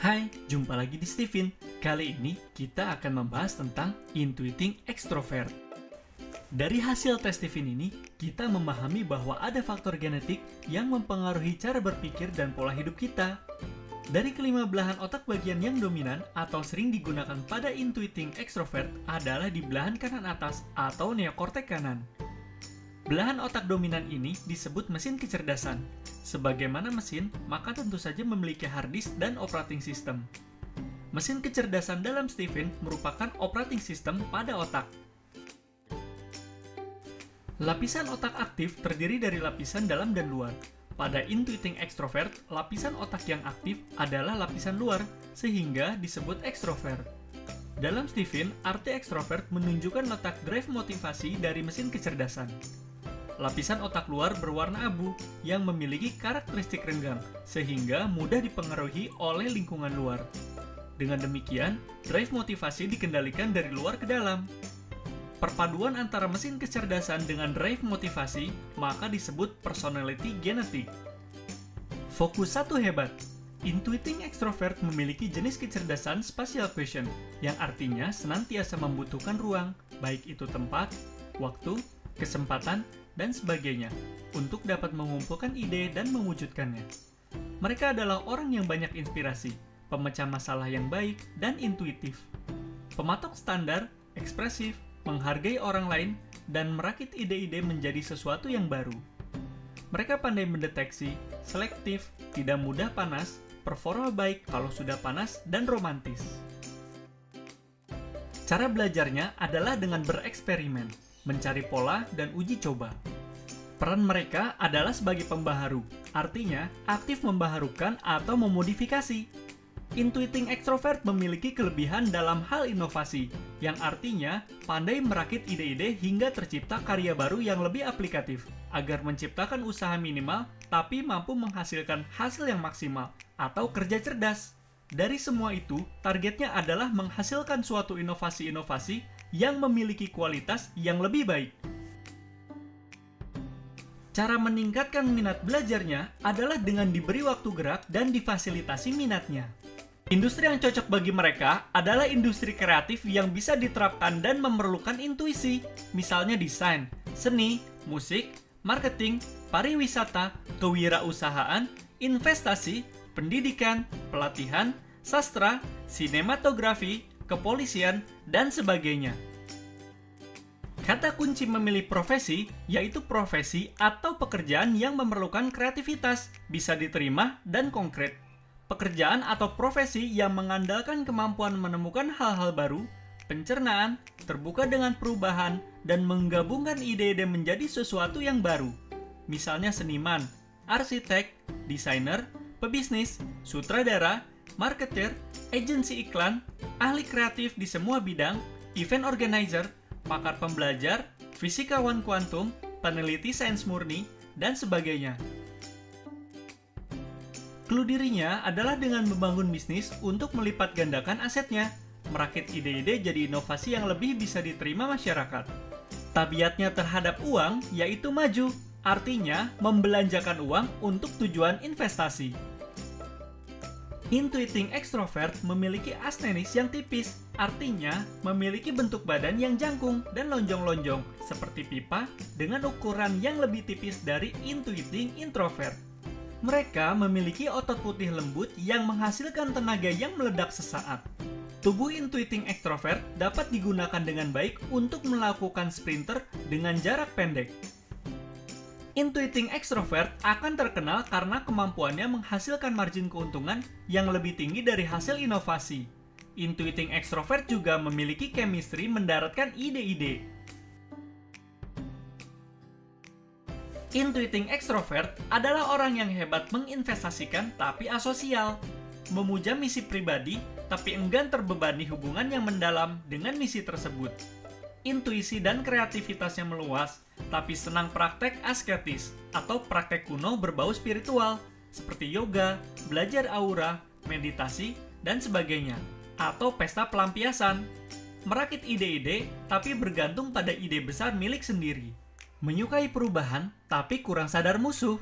Hai, jumpa lagi di Steven. Kali ini kita akan membahas tentang intuiting extrovert. Dari hasil tes Steven ini, kita memahami bahwa ada faktor genetik yang mempengaruhi cara berpikir dan pola hidup kita. Dari kelima belahan otak bagian yang dominan atau sering digunakan pada intuiting extrovert adalah di belahan kanan atas atau neokortek kanan. Belahan otak dominan ini disebut mesin kecerdasan. Sebagaimana mesin, maka tentu saja memiliki hard disk dan operating system. Mesin kecerdasan dalam Steven merupakan operating system pada otak. Lapisan otak aktif terdiri dari lapisan dalam dan luar. Pada intuiting extrovert, lapisan otak yang aktif adalah lapisan luar, sehingga disebut extrovert. Dalam Steven, arti extrovert menunjukkan letak drive motivasi dari mesin kecerdasan. Lapisan otak luar berwarna abu yang memiliki karakteristik renggang, sehingga mudah dipengaruhi oleh lingkungan luar. Dengan demikian, drive motivasi dikendalikan dari luar ke dalam. Perpaduan antara mesin kecerdasan dengan drive motivasi maka disebut personality genetik. Fokus satu hebat. Intuiting extrovert memiliki jenis kecerdasan spatial quotient, yang artinya senantiasa membutuhkan ruang, baik itu tempat, waktu, kesempatan, dan sebagainya, untuk dapat mengumpulkan ide dan mewujudkannya. Mereka adalah orang yang banyak inspirasi, pemecah masalah yang baik, dan intuitif. Pematok standar, ekspresif, menghargai orang lain, dan merakit ide-ide menjadi sesuatu yang baru. Mereka pandai mendeteksi, selektif, tidak mudah panas, performa baik kalau sudah panas, dan romantis. Cara belajarnya adalah dengan bereksperimen, mencari pola, dan uji coba. Peran mereka adalah sebagai pembaharu, artinya aktif membaharukan atau memodifikasi. Intuiting extrovert memiliki kelebihan dalam hal inovasi, yang artinya pandai merakit ide-ide hingga tercipta karya baru yang lebih aplikatif, agar menciptakan usaha minimal tapi mampu menghasilkan hasil yang maksimal, atau kerja cerdas. Dari semua itu, targetnya adalah menghasilkan suatu inovasi-inovasi yang memiliki kualitas yang lebih baik. Cara meningkatkan minat belajarnya adalah dengan diberi waktu gerak dan difasilitasi minatnya. Industri yang cocok bagi mereka adalah industri kreatif yang bisa diterapkan dan memerlukan intuisi, misalnya desain, seni, musik, marketing, pariwisata, kewirausahaan, investasi, pendidikan, pelatihan, sastra, sinematografi, kepolisian, dan sebagainya. Kata kunci memilih profesi yaitu profesi atau pekerjaan yang memerlukan kreativitas, bisa diterima dan konkret. Pekerjaan atau profesi yang mengandalkan kemampuan menemukan hal-hal baru, pencernaan, terbuka dengan perubahan, dan menggabungkan ide-ide menjadi sesuatu yang baru. Misalnya seniman, arsitek, desainer, pebisnis, sutradara, marketer, agensi iklan, ahli kreatif di semua bidang, event organizer, pakar pembelajar, fisikawan kuantum, peneliti sains murni, dan sebagainya. Clue dirinya adalah dengan membangun bisnis untuk melipat gandakan asetnya, merakit ide-ide jadi inovasi yang lebih bisa diterima masyarakat. Tabiatnya terhadap uang yaitu maju, artinya membelanjakan uang untuk tujuan investasi. Intuiting extrovert memiliki asnenis yang tipis, artinya memiliki bentuk badan yang jangkung dan lonjong-lonjong, seperti pipa dengan ukuran yang lebih tipis dari intuiting introvert. Mereka memiliki otot putih lembut yang menghasilkan tenaga yang meledak sesaat. Tubuh intuiting extrovert dapat digunakan dengan baik untuk melakukan sprinter dengan jarak pendek. Intuiting extrovert akan terkenal karena kemampuannya menghasilkan margin keuntungan yang lebih tinggi dari hasil inovasi. Intuiting extrovert juga memiliki chemistry mendaratkan ide-ide. Intuiting extrovert adalah orang yang hebat menginvestasikan tapi asosial, memuja misi pribadi tapi enggan terbebani hubungan yang mendalam dengan misi tersebut. Intuisi dan kreativitasnya meluas, tapi senang praktek asketis atau praktek kuno berbau spiritual, seperti yoga, belajar aura, meditasi, dan sebagainya, atau pesta pelampiasan. Merakit ide-ide, tapi bergantung pada ide besar milik sendiri. Menyukai perubahan, tapi kurang sadar musuh.